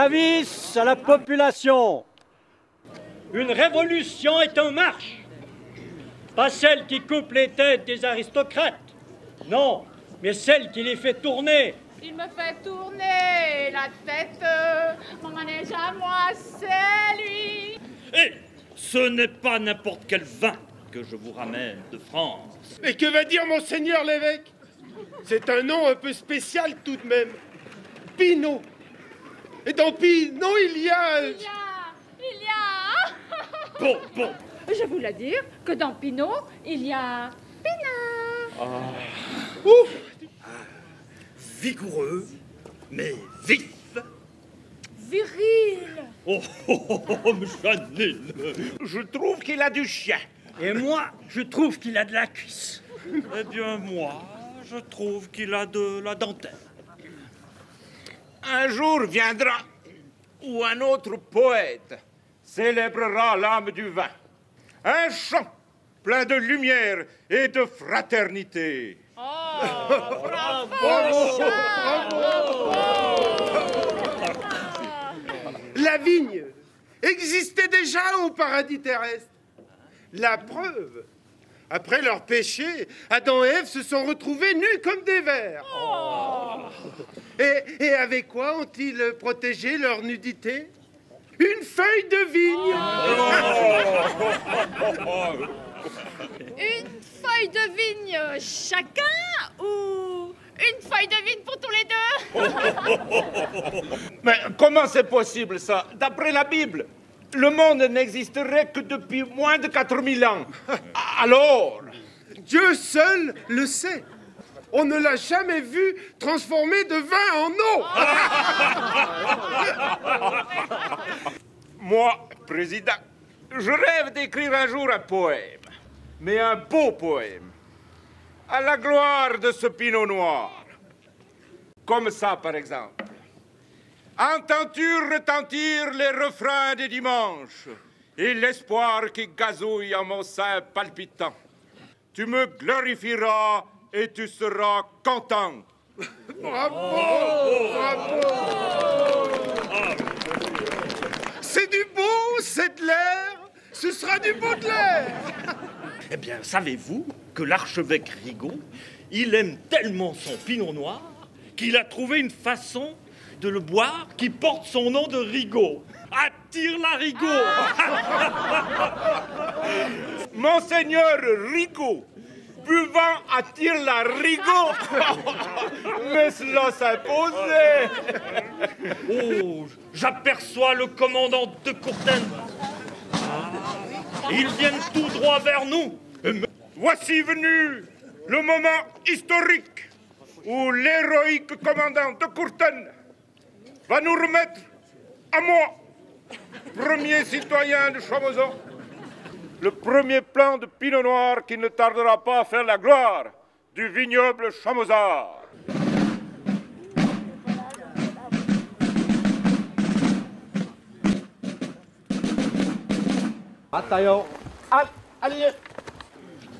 Avis à la population. Une révolution est en marche. Pas celle qui coupe les têtes des aristocrates. Non, mais celle qui les fait tourner. Il me fait tourner la tête. Mon manège à moi, c'est lui. Et ce n'est pas n'importe quel vin que je vous ramène de France. Et que va dire monseigneur l'évêque? C'est un nom un peu spécial tout de même. Pinot. Et dans Pinot, il y a... Bon. Je voulais dire que dans Pinot, il y a Pinard. Ouf! Vigoureux, mais vif. Viril. Oh, Janine. Je trouve qu'il a du chien. Et moi, je trouve qu'il a de la cuisse. Eh bien, moi, je trouve qu'il a de la dentelle. Un jour viendra où un autre poète célébrera l'âme du vin. Un chant plein de lumière et de fraternité. Oh, La vigne existait déjà au paradis terrestre. La preuve, après leur péché, Adam et Ève se sont retrouvés nus comme des vers. Et avec quoi ont-ils protégé leur nudité? Une feuille de vigne. Une feuille de vigne chacun ou une feuille de vigne pour tous les deux? Mais comment c'est possible ça? D'après la Bible, le monde n'existerait que depuis moins de 4000 ans. Alors, Dieu seul le sait. On ne l'a jamais vu transformer de vin en eau. moi, président, je rêve d'écrire un jour un poème, mais un beau poème, à la gloire de ce pinot noir. Comme ça, par exemple. Entends-tu retentir les refrains des dimanches et l'espoir qui gazouille en mon sein palpitant? Tu me glorifieras et tu seras content. Bravo! C'est du beau, c'est de l'air, ce sera du Baudelaire. Eh bien, savez-vous que l'archevêque Rigaud, il aime tellement son pinot noir qu'il a trouvé une façon de le boire qui porte son nom de Rigaud. Attire la Rigaud. Monseigneur Rigaud, buvant attire la Rigaud. Mais cela s'imposait. Oh, j'aperçois le commandant de Courtine. Ils viennent tout droit vers nous. Voici venu le moment historique où l'héroïque commandant de Courtine va nous remettre à moi, premier citoyen de Chamoiseau, le premier plan de pinot noir qui ne tardera pas à faire la gloire du vignoble chamoisard. Bataillon. Allez.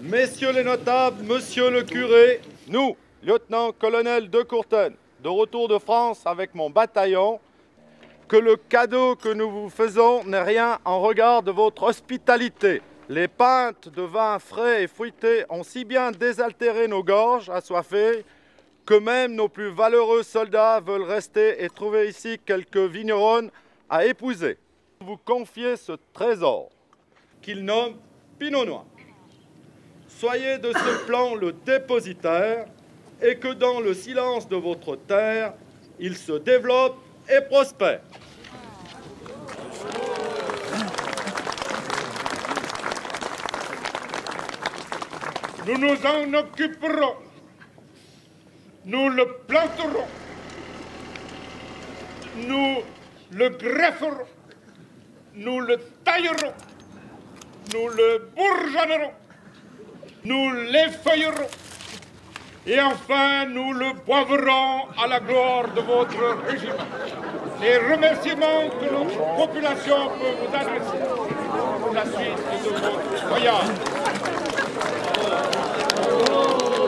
Messieurs les notables, monsieur le curé, nous, lieutenant-colonel de Courtine, de retour de France avec mon bataillon, que le cadeau que nous vous faisons n'est rien en regard de votre hospitalité. Les pintes de vin frais et fruité ont si bien désaltéré nos gorges assoiffées que même nos plus valeureux soldats veulent rester et trouver ici quelques vigneronnes à épouser. Vous confiez ce trésor qu'il nomme Pinot Noir. Soyez de ce plan le dépositaire et que dans le silence de votre terre, il se développe et prospère. Nous nous en occuperons. Nous le planterons. Nous le grefferons. Nous le taillerons. Nous le bourgeonnerons. Nous l'effeuillerons. Et enfin, nous le boiverons à la gloire de votre régiment. Les remerciements que notre population peut vous adresser pour la suite de votre voyage.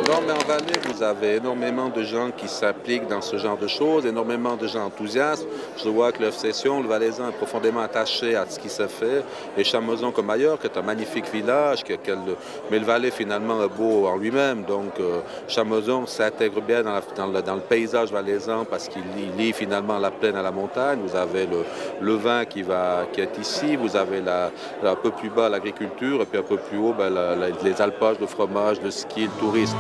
Non, mais vallée, vous avez énormément de gens qui s'appliquent dans ce genre de choses, énormément de gens enthousiastes. Je vois que le Session, le Valaisan, est profondément attaché à ce qui se fait. Et Chamoson, comme ailleurs, qui est un magnifique village, mais le Valais, finalement, est beau en lui-même. Donc, Chamoson s'intègre bien dans le paysage valaisan parce qu'il lie finalement la plaine à la montagne. Vous avez le vin qui est ici, vous avez un peu plus bas l'agriculture, et puis un peu plus haut, les alpages, le fromage, le ski, le tourisme.